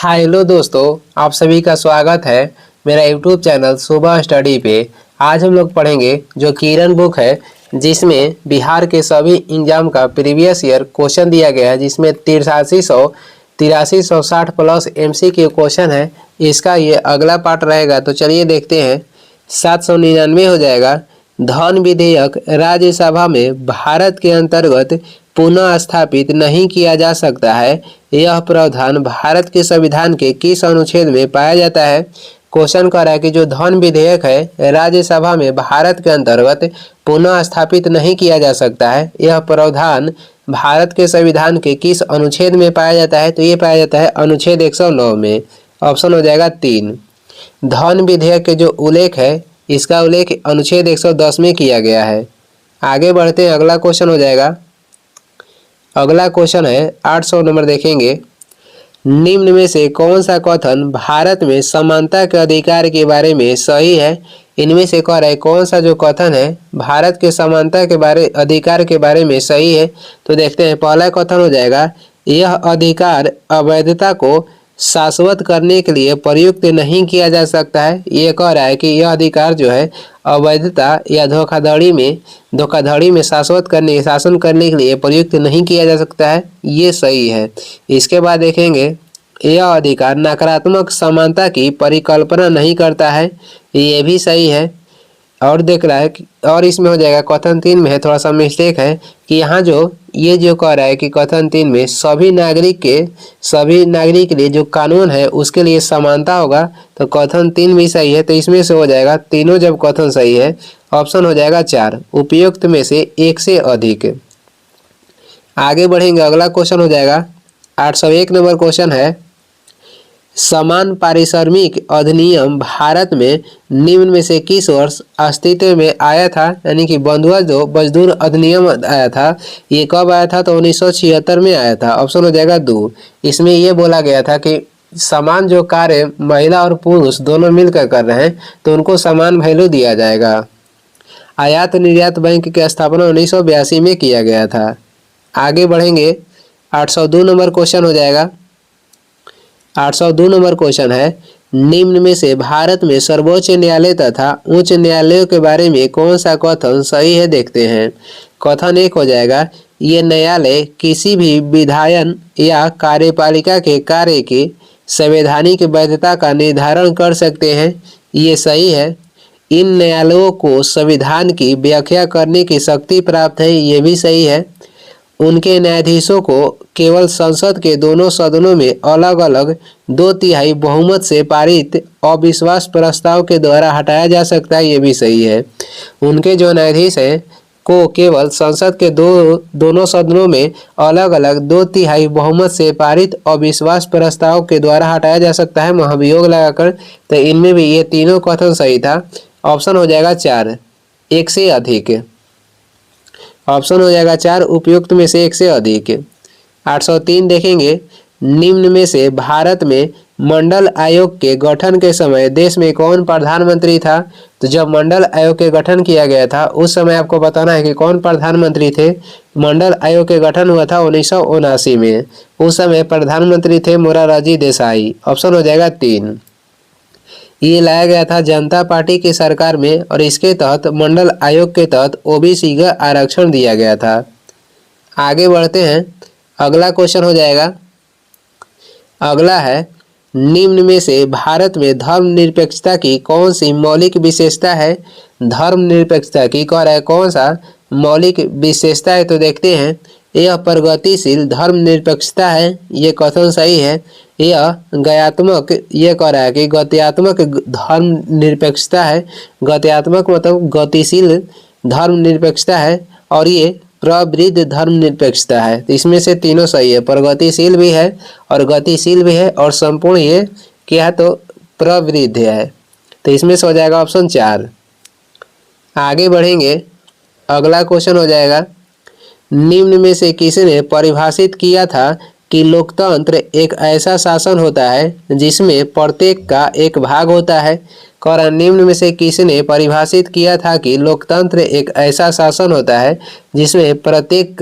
Hello दोस्तों, आप सभी का स्वागत है मेरा यूट्यूब चैनल सुबह स्टडी पे। आज हम लोग पढ़ेंगे जो किरण बुक है, जिसमें बिहार के सभी एग्जाम का प्रीवियस ईयर क्वेश्चन दिया गया है, जिसमें 8360 प्लस MCQ क्वेश्चन है। इसका ये अगला पार्ट रहेगा, तो चलिए देखते हैं। 799 हो जाएगा। धन विधेयक राज्यसभा में भारत के अंतर्गत पुनः स्थापित नहीं किया जा सकता है। यह प्रावधान भारत के संविधान के किस अनुच्छेद में पाया जाता है? क्वेश्चन कर रहा है कि जो धन विधेयक है राज्यसभा में भारत के अंतर्गत पुनः स्थापित नहीं किया जा सकता है, यह प्रावधान भारत के संविधान के किस अनुच्छेद में पाया जाता है? तो ये पाया जाता है अनुच्छेद 109 में। ऑप्शन हो जाएगा 3। धन विधेयक के जो उल्लेख है, इसका उल्लेख अनुच्छेद 110 में किया गया है। आगे बढ़ते हैं, अगला क्वेश्चन हो जाएगा। अगला क्वेश्चन है 800 नंबर, देखेंगे। निम्न में से कौन सा कथन भारत में समानता के अधिकार के बारे में सही है? इनमें से कह रहा है कौन सा जो कथन है भारत के समानता के अधिकार के बारे में सही है? तो देखते हैं, पहला कथन हो जाएगा, यह अधिकार अवैधता को शाश्वत करने के लिए प्रयुक्त नहीं किया जा सकता है। ये कह रहा है कि यह अधिकार जो है अवैधता या धोखाधड़ी में शासन करने के लिए प्रयुक्त नहीं किया जा सकता है। ये सही है। इसके बाद देखेंगे, यह अधिकार नकारात्मक समानता की परिकल्पना नहीं करता है। ये भी सही है। और देख रहा है और इसमें हो जाएगा कथन 3 में है थोड़ा सा मिस्टेक है कि यहाँ जो कह रहा है कि कथन 3 में सभी नागरिक के लिए जो कानून है उसके लिए समानता होगा, तो कथन 3 भी सही है। तो इसमें से हो जाएगा, तीनों जब कथन सही है, ऑप्शन हो जाएगा 4, उपयुक्त में से एक से अधिक। आगे बढ़ेंगे, अगला क्वेश्चन हो जाएगा 801 नंबर क्वेश्चन है, समान पारिश्रमिक अधिनियम भारत में निम्न में से किस वर्ष अस्तित्व में आया था? यानी कि बंधुआ जो मजदूर अधिनियम आया था, ये कब आया था? तो 1976 में आया था। ऑप्शन हो जाएगा 2। इसमें ये बोला गया था कि समान जो कार्य महिला और पुरुष दोनों मिलकर कर रहे हैं, तो उनको समान वैल्यू दिया जाएगा। आयात निर्यात बैंक की स्थापना 1982 में किया गया था। आगे बढ़ेंगे, 802 नंबर क्वेश्चन हो जाएगा। 802 नंबर क्वेश्चन है, निम्न में से भारत में सर्वोच्च न्यायालय तथा उच्च न्यायालयों के बारे में कौन सा कथन सही है? देखते हैं। कथन 1 हो जाएगा, ये न्यायालय किसी भी विधायन या कार्यपालिका के कार्य की संवैधानिक वैधता का निर्धारण कर सकते हैं। ये सही है। इन न्यायालयों को संविधान की व्याख्या करने की शक्ति प्राप्त है। ये भी सही है। उनके न्यायाधीशों को केवल संसद के दोनों सदनों में अलग अलग 2/3 बहुमत से पारित अविश्वास प्रस्ताव के द्वारा हटाया जा सकता है। ये भी सही है। उनके जो न्यायाधीश हैं को केवल संसद के दोनों सदनों में अलग अलग 2/3 बहुमत से पारित अविश्वास प्रस्ताव के द्वारा हटाया जा सकता है, महाभियोग लगाकर। तो इनमें भी ये तीनों कथन सही था। ऑप्शन हो जाएगा 4, एक से अधिक। ऑप्शन हो जाएगा 4, उपयुक्त में से एक से अधिक। 803 देखेंगे, निम्न में से भारत में मंडल आयोग के गठन के समय देश में कौन प्रधानमंत्री था? तो जब मंडल आयोग के गठन किया गया था उस समय आपको बताना है कि कौन प्रधानमंत्री थे। मंडल आयोग के गठन हुआ था 1979 में। उस समय प्रधानमंत्री थे मोरारजी देसाई। ऑप्शन हो जाएगा 3। ये लाया गया था जनता पार्टी की सरकार में और इसके तहत मंडल आयोग के तहत OBC का आरक्षण दिया गया था। आगे बढ़ते हैं, अगला क्वेश्चन हो जाएगा। अगला है, निम्न में से भारत में धर्मनिरपेक्षता की कौन सी मौलिक विशेषता है? धर्मनिरपेक्षता की कह रहा है कौन सा मौलिक विशेषता है? तो देखते हैं, यह प्रगतिशील धर्मनिरपेक्षता है। ये कथन सही है। यह गत्यात्मक, ये कह रहा है कि गत्यात्मक धर्मनिरपेक्षता है। गत्यात्मक मतलब गतिशील धर्मनिरपेक्षता है। और ये प्रवृद्ध धर्मनिरपेक्षता है। तो इसमें से तीनों सही है। प्रगतिशील भी है और गतिशील भी है और संपूर्ण ये क्या है? तो प्रवृद्ध है। तो इसमें से हो जाएगा ऑप्शन 4। आगे बढ़ेंगे, अगला क्वेश्चन हो जाएगा, निम्न में से किसने परिभाषित किया था कि लोकतंत्र एक ऐसा शासन होता है जिसमें प्रत्येक का एक भाग होता है? और निम्न में से किसने परिभाषित किया था कि लोकतंत्र एक ऐसा शासन होता है जिसमें प्रत्येक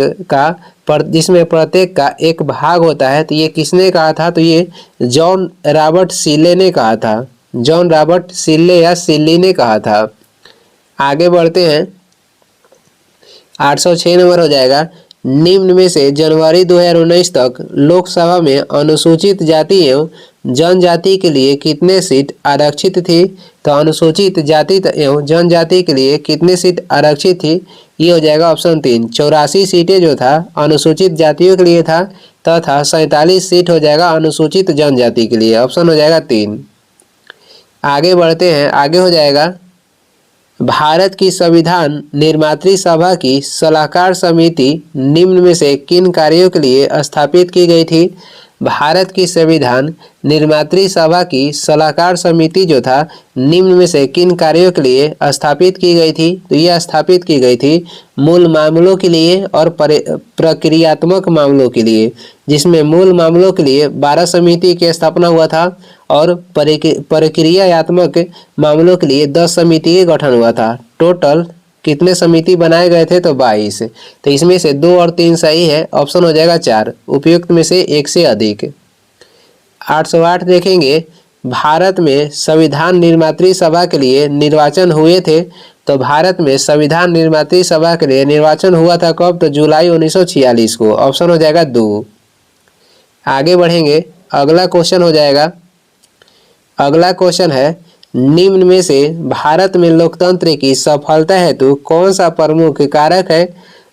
का एक भाग होता है। तो ये किसने कहा था? तो ये जॉन रॉबर्ट सिले ने कहा था। जॉन रॉबर्ट सिले या सिल्ली ने कहा था। आगे बढ़ते हैं, 806 नंबर हो जाएगा। निम्न में से जनवरी 2019 तक लोकसभा में अनुसूचित जाति एवं जनजाति के लिए कितने सीट आरक्षित थी? तो अनुसूचित जाति एवं जनजाति के लिए कितने सीट आरक्षित थी? ये हो जाएगा ऑप्शन 3, 84 सीटें जो था अनुसूचित जातियों के लिए था, तथा 47 सीट हो जाएगा अनुसूचित जनजाति के लिए। ऑप्शन हो जाएगा 3। आगे बढ़ते हैं, आगे हो जाएगा भारत की संविधान निर्मात्री सभा की सलाहकार समिति निम्न में से किन कार्यों के लिए स्थापित की गई थी? भारत की संविधान निर्मात्री सभा की सलाहकार समिति जो था निम्न में से किन कार्यों के लिए स्थापित की गई थी? तो यह स्थापित की गई थी मूल मामलों के लिए और प्रक्रियात्मक मामलों के लिए, जिसमें मूल मामलों के लिए 12 समिति की स्थापना हुआ था और प्रक्रियात्मक मामलों के लिए 10 समिति का गठन हुआ था। टोटल कितने समिति बनाए गए थे? तो 22। तो इसमें से 2 और 3 सही है। ऑप्शन हो जाएगा 4, उपयुक्त में से एक से अधिक। 808 देखेंगे, भारत में संविधान निर्मात्री सभा के लिए निर्वाचन हुए थे। तो भारत में संविधान निर्मात्री सभा के लिए निर्वाचन हुआ था कब? तो जुलाई 1946 को। ऑप्शन हो जाएगा 2। आगे बढ़ेंगे, अगला क्वेश्चन हो जाएगा, अगला क्वेश्चन है निम्न में से भारत में लोकतंत्र की सफलता हेतु कौन सा प्रमुख कारक है?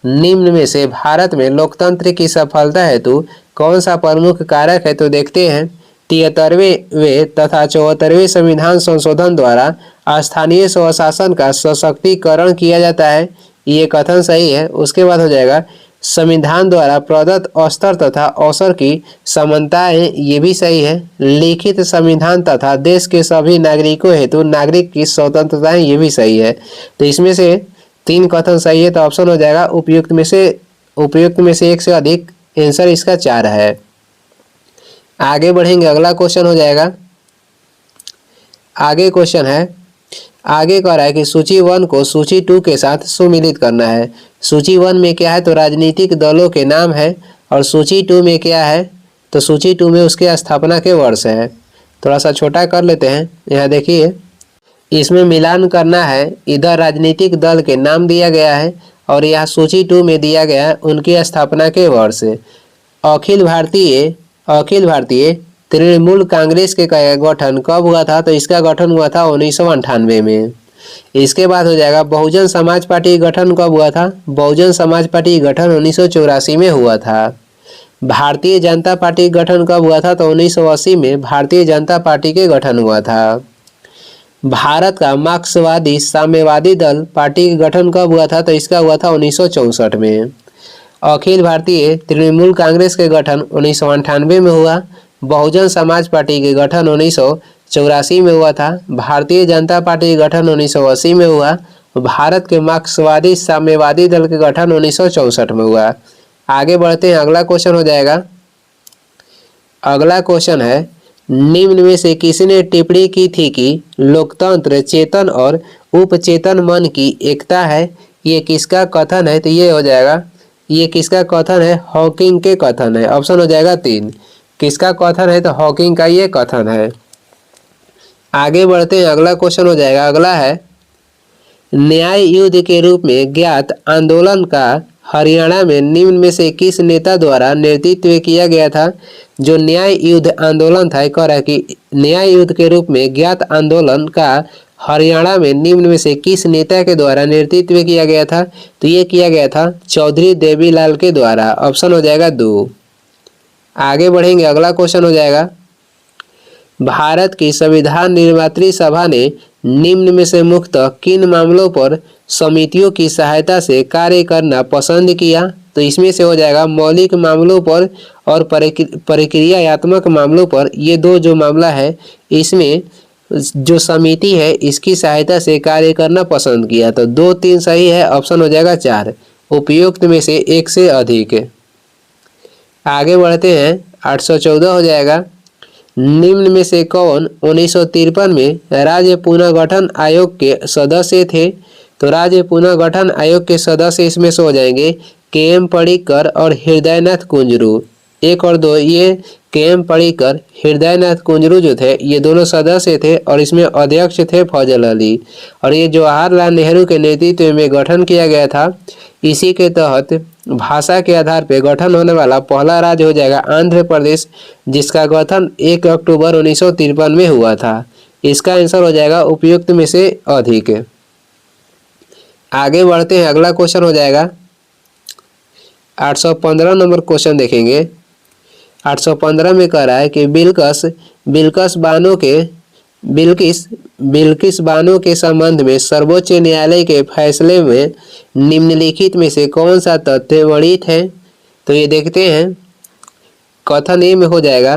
निम्न में से भारत में लोकतंत्र की सफलता हेतु कौन सा प्रमुख कारक है? तो देखते हैं, 73वें तथा 74वें संविधान संशोधन द्वारा स्थानीय स्वशासन का सशक्तिकरण किया जाता है। ये कथन सही है। उसके बाद हो जाएगा संविधान द्वारा प्रदत्त स्तर तथा अवसर की समानताएं, ये भी सही है। लिखित संविधान तथा देश के सभी नागरिकों हेतु नागरिक की स्वतंत्रताएं, ये भी सही है। तो इसमें से 3 कथन सही है। तो ऑप्शन हो जाएगा उपयुक्त में से एक से अधिक। आंसर इसका 4 है। आगे बढ़ेंगे, अगला क्वेश्चन हो जाएगा, आगे क्वेश्चन है, आगे कह रहा है कि सूची 1 को सूची 2 के साथ सुमिलित करना है। सूची 1 में क्या है? तो राजनीतिक दलों के नाम है। और सूची 2 में क्या है? तो सूची 2 में उसके स्थापना के वर्ष है। थोड़ा सा छोटा कर लेते हैं। यहाँ देखिए, इसमें मिलान करना है। इधर राजनीतिक दल के नाम दिया गया है और यहाँ सूची 2 में दिया गया है उनकी स्थापना के वर्ष। अखिल भारतीय तृणमूल कांग्रेस के गठन कब हुआ था? तो इसका गठन हुआ था 1998 में। इसके बाद हो जाएगा बहुजन समाज पार्टी गठन कब हुआ था? बहुजन समाज पार्टी गठन 1984 में हुआ था। भारतीय जनता पार्टी गठन कब हुआ था? तो 1980 में भारतीय जनता पार्टी के गठन हुआ था। भारत का मार्क्सवादी साम्यवादी दल पार्टी का गठन कब हुआ था? तो इसका हुआ था 1964 में। अखिल भारतीय तृणमूल कांग्रेस के गठन 1998 में हुआ। बहुजन समाज पार्टी के गठन 1984 में हुआ था। भारतीय जनता पार्टी के गठन 1980 में हुआ। भारत के मार्क्सवादी साम्यवादी दल के गठन 1964 में हुआ। आगे बढ़ते हैं, अगला क्वेश्चन हो जाएगा, अगला क्वेश्चन है निम्न में से किसने टिप्पणी की थी कि लोकतंत्र चेतन और उपचेतन मन की एकता है? ये किसका कथन है? तो ये हो जाएगा, ये किसका कथन है? हॉकिंग के कथन है। ऑप्शन हो जाएगा 3। किसका कथन है? तो हॉकिंग का ये कथन है। आगे बढ़ते हैं, अगला क्वेश्चन हो जाएगा, अगला है न्याय युद्ध के रूप में ज्ञात आंदोलन का हरियाणा में निम्न में से किस नेता द्वारा नेतृत्व किया गया था? जो न्याय युद्ध आंदोलन था, कह रहा है कि न्याय युद्ध के रूप में ज्ञात आंदोलन का हरियाणा में निम्न में से किस नेता के द्वारा नेतृत्व किया गया था? तो ये किया गया था चौधरी देवीलाल के द्वारा। ऑप्शन हो जाएगा 2। आगे बढ़ेंगे, अगला क्वेश्चन हो जाएगा भारत की संविधान निर्मात्री सभा ने निम्न में से मुख्यतः किन मामलों पर समितियों की सहायता से कार्य करना पसंद किया? तो इसमें से हो जाएगा मौलिक मामलों पर और प्रक्रियात्मक मामलों पर। ये 2 जो मामला है, इसमें जो समिति है इसकी सहायता से कार्य करना पसंद किया। तो 2, 3 सही है। ऑप्शन हो जाएगा 4, उपयुक्त में से एक से अधिक। आगे बढ़ते हैं, 814 हो जाएगा निम्न में से कौन 1953 में राज्य पुनर्गठन आयोग के सदस्य थे? तो राज्य पुनर्गठन आयोग के सदस्य इसमें से हो जाएंगे के.एम. पडिक्कर और हृदयनाथ कुंजरू। 1 और 2 ये के.एम. पडिक्कर, हृदयनाथ कुंजरू जो थे ये दोनों सदस्य थे और इसमें अध्यक्ष थे फजल अली। और ये जवाहरलाल नेहरू के नेतृत्व में गठन किया गया था। इसी के तहत भाषा के आधार पर गठन होने वाला पहला राज्य हो जाएगा आंध्र प्रदेश, जिसका गठन 1 अक्टूबर 1953 में हुआ था। इसका आंसर हो जाएगा उपयुक्त में से अधिक। आगे बढ़ते हैं, अगला क्वेश्चन हो जाएगा 815 नंबर क्वेश्चन देखेंगे। 815 में कह रहा है कि बिल्किस बानो के संबंध में सर्वोच्च न्यायालय के फैसले में निम्नलिखित में से कौन सा तथ्य वर्णित है? तो ये देखते हैं। कथन ए में हो जाएगा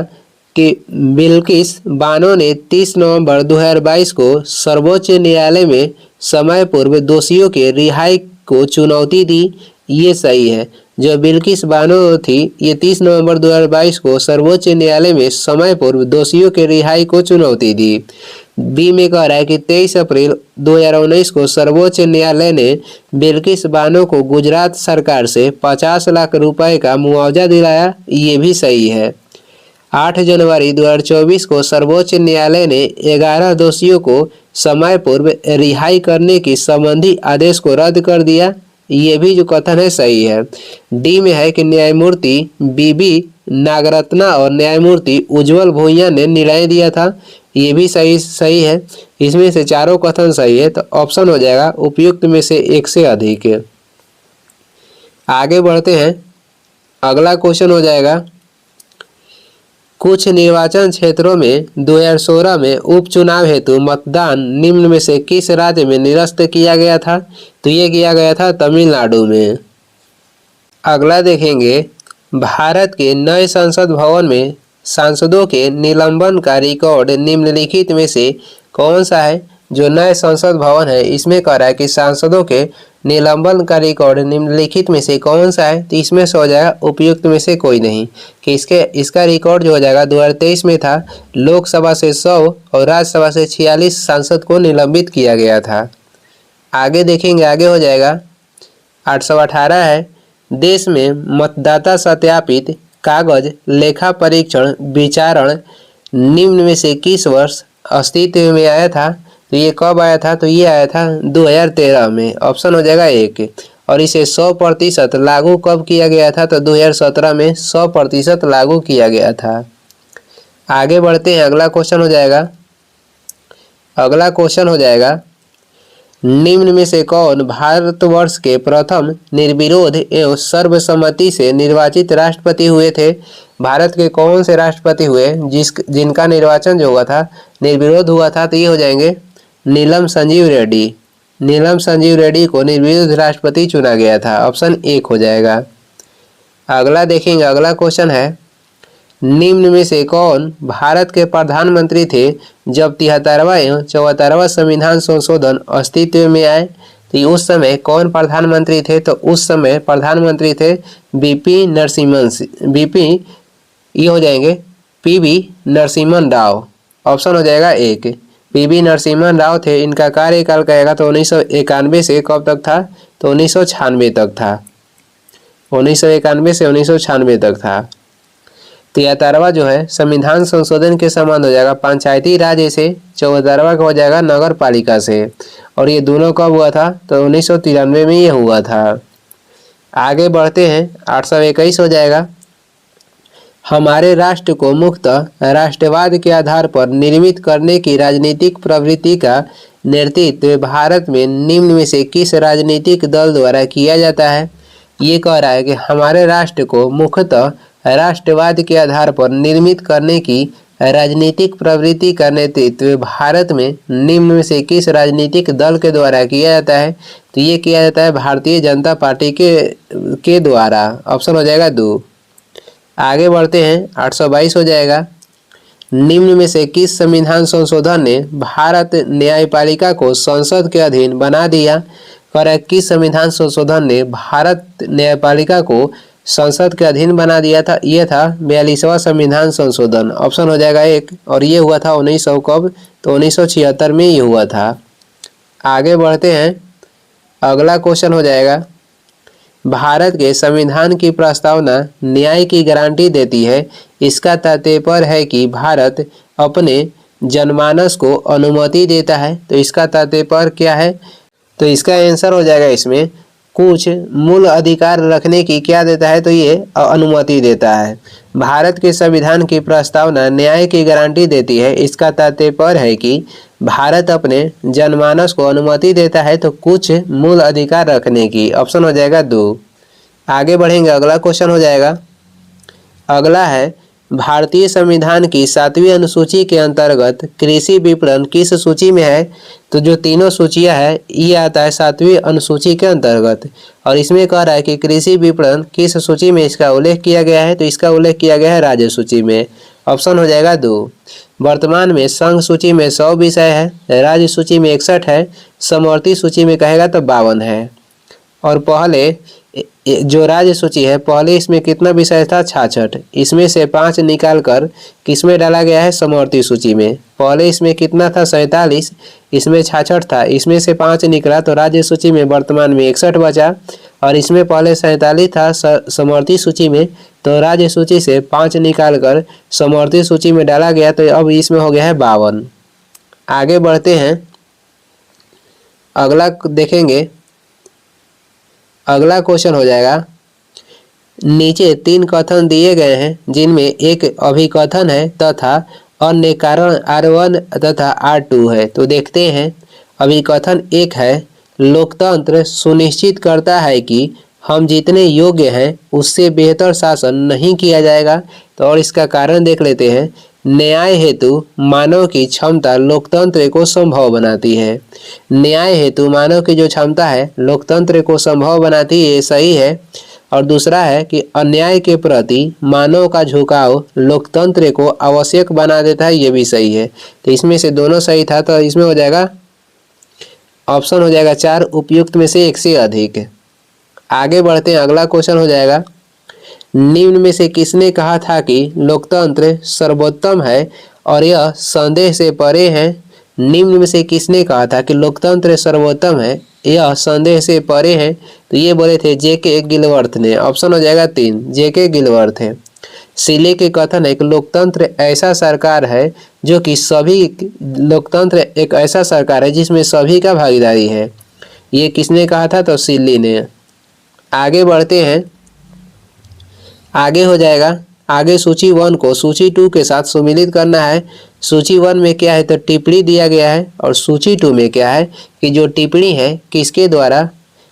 कि बिल्किस बानो ने 30 नवंबर 2022 को सर्वोच्च न्यायालय में समय पूर्व दोषियों के रिहाई को चुनौती दी। ये सही है। जो बिल्किस बानो थी ये 30 नवंबर 2022 को सर्वोच्च न्यायालय में समय पूर्व दोषियों के रिहाई को चुनौती दी। बी में कह रहा है कि 23 अप्रैल 2019 को सर्वोच्च न्यायालय ने बिल्किस बानो को गुजरात सरकार से 50 लाख रुपए का मुआवजा दिलाया। ये भी सही है। 8 जनवरी 2024 को सर्वोच्च न्यायालय ने 11 दोषियों को समय पूर्व रिहाई करने की संबंधी आदेश को रद्द कर दिया। ये भी जो कथन है सही है। डी में है कि न्यायमूर्ति बीबी नागरत्ना और न्यायमूर्ति उज्जवल भुइयां ने निर्णय दिया था। ये भी सही है। इसमें से चारों कथन सही है, तो ऑप्शन हो जाएगा उपयुक्त में से एक से अधिक। आगे बढ़ते हैं, अगला क्वेश्चन हो जाएगा कुछ निर्वाचन क्षेत्रों में 2016 में उपचुनाव हेतु मतदान निम्न में से किस राज्य में निरस्त किया गया था? तो ये किया गया था तमिलनाडु में। अगला देखेंगे, भारत के नए संसद भवन में सांसदों के निलंबन का रिकॉर्ड निम्नलिखित में से कौन सा है? जो नए संसद भवन है इसमें कह रहा है कि सांसदों के निलंबन का रिकॉर्ड निम्नलिखित में से कौन सा है? तो इसमें से हो जाएगा उपयुक्त में से कोई नहीं। कि इसका रिकॉर्ड जो हो जाएगा 2023 में था। लोकसभा से 100 और राज्यसभा से 46 सांसद को निलंबित किया गया था। आगे देखेंगे, आगे हो जाएगा 818 है, देश में मतदाता सत्यापित कागज लेखा परीक्षण विचारण निम्न में से किस वर्ष अस्तित्व में आया था? तो ये कब आया था? तो ये आया था 2013 में। ऑप्शन हो जाएगा 1। और इसे 100% लागू कब किया गया था? तो 2017 में 100% लागू किया गया था। आगे बढ़ते हैं, अगला क्वेश्चन हो जाएगा निम्न में से कौन भारतवर्ष के प्रथम निर्विरोध एवं सर्वसम्मति से निर्वाचित राष्ट्रपति हुए थे? भारत के कौन से राष्ट्रपति हुए जिनका निर्वाचन जो हुआ था निर्विरोध हुआ था? तो ये हो जाएंगे नीलम संजीव रेड्डी। नीलम संजीव रेड्डी को निर्विरोध राष्ट्रपति चुना गया था। ऑप्शन 1 हो जाएगा। अगला देखेंगे, अगला क्वेश्चन है निम्न में से कौन भारत के प्रधानमंत्री थे जब 73वां एवं 74वां संविधान संशोधन अस्तित्व में आए? तो उस समय कौन प्रधानमंत्री थे? तो उस समय प्रधानमंत्री थे बीपी ये हो जाएंगे पीवी नरसिम्हन राव। ऑप्शन हो जाएगा 1। पीवी नरसिम्हन राव थे। इनका कार्यकाल कहेगा तो 1991 से कब तक था? तो 1996 तक था। 1991 से 1996 तक था। 73वां जो है संविधान संशोधन के संबंध हो जाएगा पंचायती राज से। 74वां का हो जाएगा नगर पालिका से। और ये दोनों कब हुआ था? तो 1993 में ये हुआ था। आगे बढ़ते हैं, 821 हो जाएगा हमारे राष्ट्र को मुक्तः राष्ट्रवाद के आधार पर निर्मित करने की राजनीतिक प्रवृत्ति का नेतृत्व भारत में निम्न में से किस राजनीतिक दल द्वारा किया जाता है? ये कह रहा है कि हमारे राष्ट्र को मुख्यतः राष्ट्रवाद के आधार पर निर्मित करने की राजनीतिक प्रवृत्ति का नेतृत्व भारत में निम्न में से किस राजनीतिक दल के द्वारा किया जाता है? तो ये किया जाता है भारतीय जनता पार्टी के द्वारा। ऑप्शन हो जाएगा 2। आगे बढ़ते हैं, 822 हो जाएगा निम्न में से किस संविधान संशोधन ने भारत न्यायपालिका को संसद के अधीन बना दिया? किस संविधान संशोधन ने भारत न्यायपालिका को संसद के अधीन बना दिया था, ये था 42वां संविधान संशोधन। ऑप्शन हो जाएगा 1। और ये हुआ था 1900 कब, तो 1976 में ये हुआ था। आगे बढ़ते हैं, अगला क्वेश्चन हो जाएगा, भारत के संविधान की प्रस्तावना न्याय की गारंटी देती है, इसका तात्पर्य है कि भारत अपने जनमानस को अनुमति देता है। तो इसका तात्पर्य क्या है, तो इसका आंसर हो जाएगा इसमें कुछ मूल अधिकार रखने की क्या देता है, तो ये अनुमति देता है। भारत के संविधान की प्रस्तावना न्याय की गारंटी देती है, इसका तात्पर्य है कि भारत अपने जनमानस को अनुमति देता है तो कुछ मूल अधिकार रखने की। ऑप्शन हो जाएगा 2। आगे बढ़ेंगे, अगला क्वेश्चन हो जाएगा, अगला है, भारतीय संविधान की 7वीं अनुसूची के अंतर्गत कृषि विपणन किस सूची में है। तो जो तीनों सूचियां है ये आता है 7वीं अनुसूची के अंतर्गत। और इसमें कह रहा है कि कृषि विपणन किस सूची में इसका उल्लेख किया गया है, तो इसका उल्लेख किया गया है राज्य सूची में। ऑप्शन हो जाएगा 2। वर्तमान में संघ सूची में 100 विषय है, राज्य सूची में 61 है, समवर्ती सूची में कहेगा तो 52 है। और पहले जो राज्य सूची है, पहले इसमें कितना विषय था, 66। इसमें से 5 निकाल कर किसमें डाला गया है, समवर्ती सूची में। पहले इसमें कितना था, 47, इसमें 66 था, इसमें से 5 निकला तो राज्य सूची में वर्तमान में 61 बचा। और इसमें पहले 47 था समवर्ती सूची में, तो राज्य सूची से 5 निकाल कर समवर्ती सूची में डाला गया, तो अब इसमें हो गया है 52। आगे बढ़ते हैं, अगला देखेंगे, अगला क्वेश्चन हो जाएगा, नीचे 3 कथन दिए गए हैं जिनमें एक अभिकथन है तथा अन्य कारण R1 तथा R2 है। तो देखते हैं, अभिकथन 1 है, लोकतंत्र सुनिश्चित करता है कि हम जितने योग्य हैं उससे बेहतर शासन नहीं किया जाएगा। तो और इसका कारण देख लेते हैं, न्याय हेतु मानव की क्षमता लोकतंत्र को संभव बनाती है। न्याय हेतु मानव की जो क्षमता है लोकतंत्र को संभव बनाती है, ये सही है। और दूसरा है कि अन्याय के प्रति मानव का झुकाव लोकतंत्र को आवश्यक बना देता है, ये भी सही है। तो इसमें से दोनों सही था, तो इसमें हो जाएगा ऑप्शन हो जाएगा 4, उपयुक्त में से 1 से अधिक। आगे बढ़ते हैं, अगला क्वेश्चन हो जाएगा, निम्न में से किसने कहा था कि लोकतंत्र सर्वोत्तम है और यह संदेह से परे है। निम्न में से किसने कहा था कि लोकतंत्र सर्वोत्तम है, यह संदेह से परे है। तो ये बोले थे जेके गिलवर्थ ने। ऑप्शन हो जाएगा 3, जेके गिलवर्थ है। सीले के कथन है कि लोकतंत्र ऐसा सरकार है जो कि सभी, लोकतंत्र एक ऐसा सरकार है जिसमें सभी का भागीदारी है। ये किसने कहा था, तो सिल्ली ने। आगे बढ़ते हैं, आगे हो जाएगा, आगे सूची 1 को सूची 2 के साथ सम्मिलित करना है। सूची 1 में क्या है, तो टिप्पणी दिया गया है। और सूची 2 में क्या है कि जो टिप्पणी है किसके द्वारा,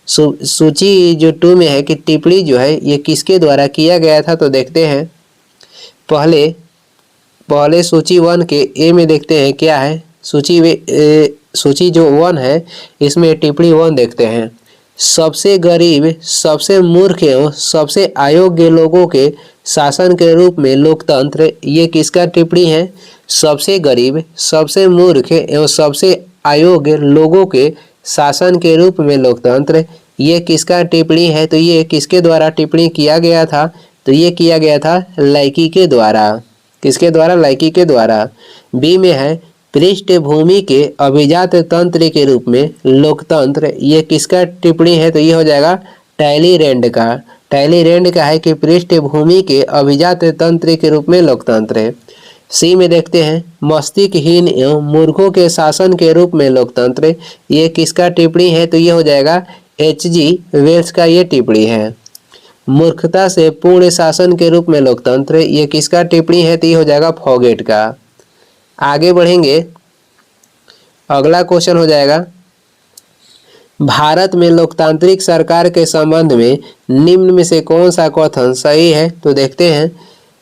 सूची जो 2 में है कि टिप्पणी जो है ये किसके द्वारा किया गया था। तो देखते हैं, पहले सूची 1 के ए में देखते हैं क्या है। सूची जो 1 है इसमें टिप्पणी 1 देखते हैं, सबसे गरीब, सबसे मूर्ख एवं सबसे अयोग्य लोगों के शासन के रूप में लोकतंत्र, ये किसका टिप्पणी है, सबसे गरीब, सबसे मूर्ख एवं सबसे अयोग्य लोगों के शासन के रूप में लोकतंत्र, ये किसका टिप्पणी है। तो ये किसके द्वारा टिप्पणी किया गया था, तो ये किया गया था लाइकी के द्वारा। किसके द्वारा, लाइकी के द्वारा। बी में है, पृष्ठभूमि के अभिजात तंत्र के रूप में लोकतंत्र, ये किसका टिप्पणी है। तो ये हो जाएगा टैलीरैंड का। टैलीरैंड का है कि पृष्ठभूमि के अभिजात तंत्र के रूप में लोकतंत्र है। सी में देखते हैं, मस्तिष्कहीन एवं मूर्खों के शासन के रूप में लोकतंत्र, ये किसका टिप्पणी है। तो ये हो जाएगा H.G. वेल्स का ये टिप्पणी है। मूर्खता से पूर्ण शासन के रूप में लोकतंत्र, ये किसका टिप्पणी है। तो ये हो जाएगा फॉगेट का। आगे बढ़ेंगे, अगला क्वेश्चन हो जाएगा, भारत में लोकतांत्रिक सरकार के संबंध में निम्न में से कौन सा कथन सही है। तो देखते हैं,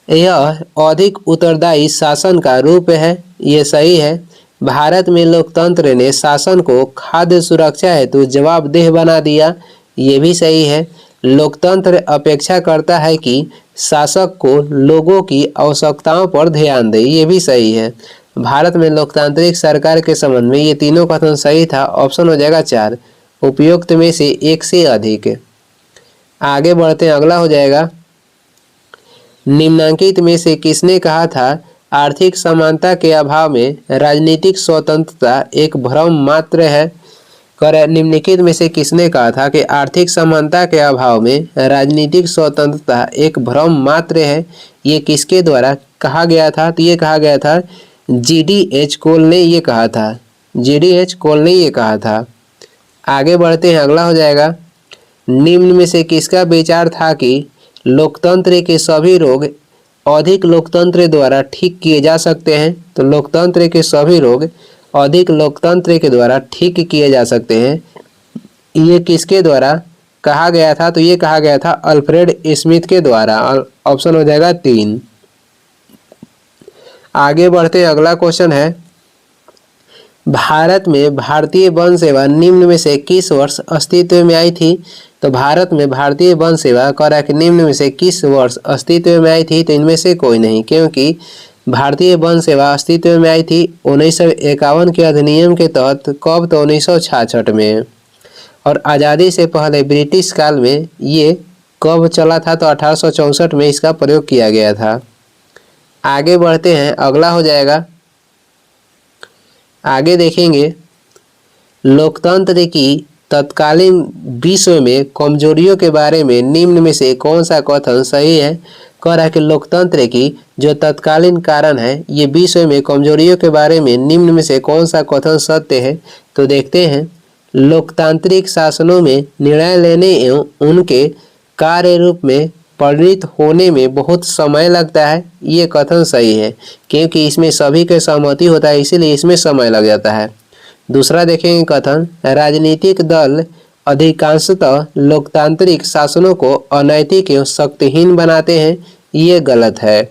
यह अधिक उत्तरदायी शासन का रूप है, ये सही है। भारत में लोकतंत्र ने शासन को खाद्य सुरक्षा हेतु जवाबदेह बना दिया, ये भी सही है। लोकतंत्र अपेक्षा करता है कि शासक को लोगों की आवश्यकताओं पर ध्यान दे, ये भी सही है। भारत में लोकतांत्रिक सरकार के संबंध में ये तीनों कथन सही था। ऑप्शन हो जाएगा 4, उपयुक्त में से 1 से अधिक। आगे बढ़ते हैं, अगला हो जाएगा, निम्नांकित में से किसने कहा था आर्थिक समानता के अभाव में राजनीतिक स्वतंत्रता एक भ्रम मात्र है। निम्नलिखित में से किसने कहा था कि आर्थिक समानता के अभाव में राजनीतिक स्वतंत्रता एक भ्रम मात्र है। ये किसके द्वारा कहा गया था? तो ये कहा गया था GDH कोल ने ये कहा था। GDH कोल ने ये कहा था। आगे बढ़ते हैं, अगला हो जाएगा निम्न में से किसका विचार था कि लोकतंत्र के सभी रोग अधिक लोकतंत्र द्वारा ठीक किए जा सकते हैं। तो लोकतंत्र के सभी रोग अधिक लोकतंत्र के द्वारा ठीक किए जा सकते हैं। ये किसके द्वारा कहा गया था? तो ये कहा गया था अल्फ्रेड स्मिथ के द्वारा। ऑप्शन हो जाएगा 3। आगे बढ़ते हैं, अगला क्वेश्चन है भारत में भारतीय वन सेवा निम्न में से किस वर्ष अस्तित्व में आई थी? तो भारत में भारतीय वन सेवा निम्न में से किस वर्ष अस्तित्व में आई थी? तो इनमें से कोई नहीं, क्योंकि भारतीय वन सेवा अस्तित्व में आई थी 1951 के अधिनियम के तहत। कब? तो 1966 में। और आज़ादी से पहले ब्रिटिश काल में ये कब चला था? तो 1864 में इसका प्रयोग किया गया था। आगे बढ़ते हैं, अगला हो जाएगा, आगे देखेंगे लोकतंत्र की तत्कालीन विश्व में कमजोरियों के बारे में निम्न में से कौन सा कथन सही है? कह रहा है कि लोकतंत्र की जो तत्कालीन कारण है ये विश्व में कमजोरियों के बारे में निम्न में से कौन सा कथन सत्य है? तो देखते हैं, लोकतांत्रिक शासनों में निर्णय लेने एवं उनके कार्य रूप में परिणत होने में बहुत समय लगता है। ये कथन सही है, क्योंकि इसमें सभी के सहमति होता है, इसीलिए इसमें समय लग जाता है। दूसरा देखेंगे कथन, राजनीतिक दल अधिकांशतः लोकतांत्रिक शासनों को अनैतिक एवं शक्तिहीन बनाते हैं। ये गलत है।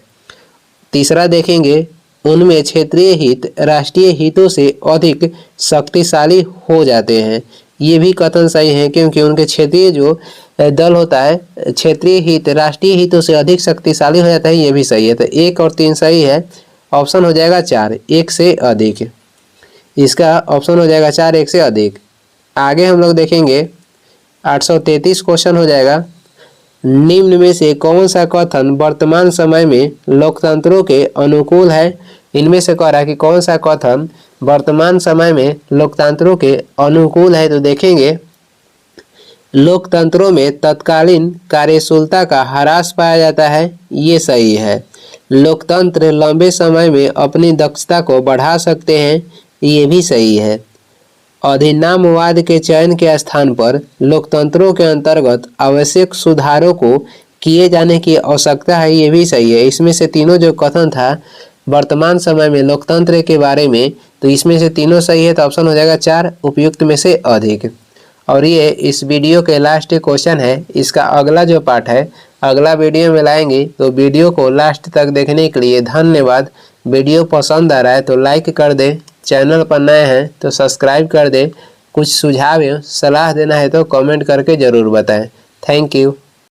तीसरा देखेंगे, उनमें क्षेत्रीय हित राष्ट्रीय हितों से अधिक शक्तिशाली हो जाते हैं। ये भी कथन सही है, क्योंकि उनके क्षेत्रीय जो दल होता है क्षेत्रीय हित राष्ट्रीय हितों से अधिक शक्तिशाली हो जाता है। ये भी सही है। तो 1 और 3 सही है। ऑप्शन हो जाएगा 4, 1 से अधिक। इसका ऑप्शन हो जाएगा 4, 1 से अधिक। आगे हम लोग देखेंगे 833 क्वेश्चन हो जाएगा, निम्न में से कौन सा कथन वर्तमान समय में लोकतंत्रों के अनुकूल है? इनमें से कह रहा है कि कौन सा कथन वर्तमान समय में लोकतंत्रों के अनुकूल है? तो देखेंगे, लोकतंत्रों में तत्कालीन कार्यशीलता का ह्रास पाया जाता है। ये सही है। लोकतंत्र लंबे समय में अपनी दक्षता को बढ़ा सकते हैं। ये भी सही है। अधिनामवाद के चयन के स्थान पर लोकतंत्रों के अंतर्गत आवश्यक सुधारों को किए जाने की आवश्यकता है। ये भी सही है। इसमें से तीनों जो कथन था वर्तमान समय में लोकतंत्र के बारे में, तो इसमें से तीनों सही है। तो ऑप्शन हो जाएगा 4, उपयुक्त में से अधिक। और ये इस वीडियो के लास्ट क्वेश्चन है। इसका अगला जो पार्ट है अगला वीडियो में लाएंगे। तो वीडियो को लास्ट तक देखने के लिए धन्यवाद। वीडियो पसंद आ रहा है तो लाइक कर दें, चैनल पर नए हैं तो सब्सक्राइब कर दें। कुछ सुझाव या सलाह देना है तो कमेंट करके ज़रूर बताएं। Thank you.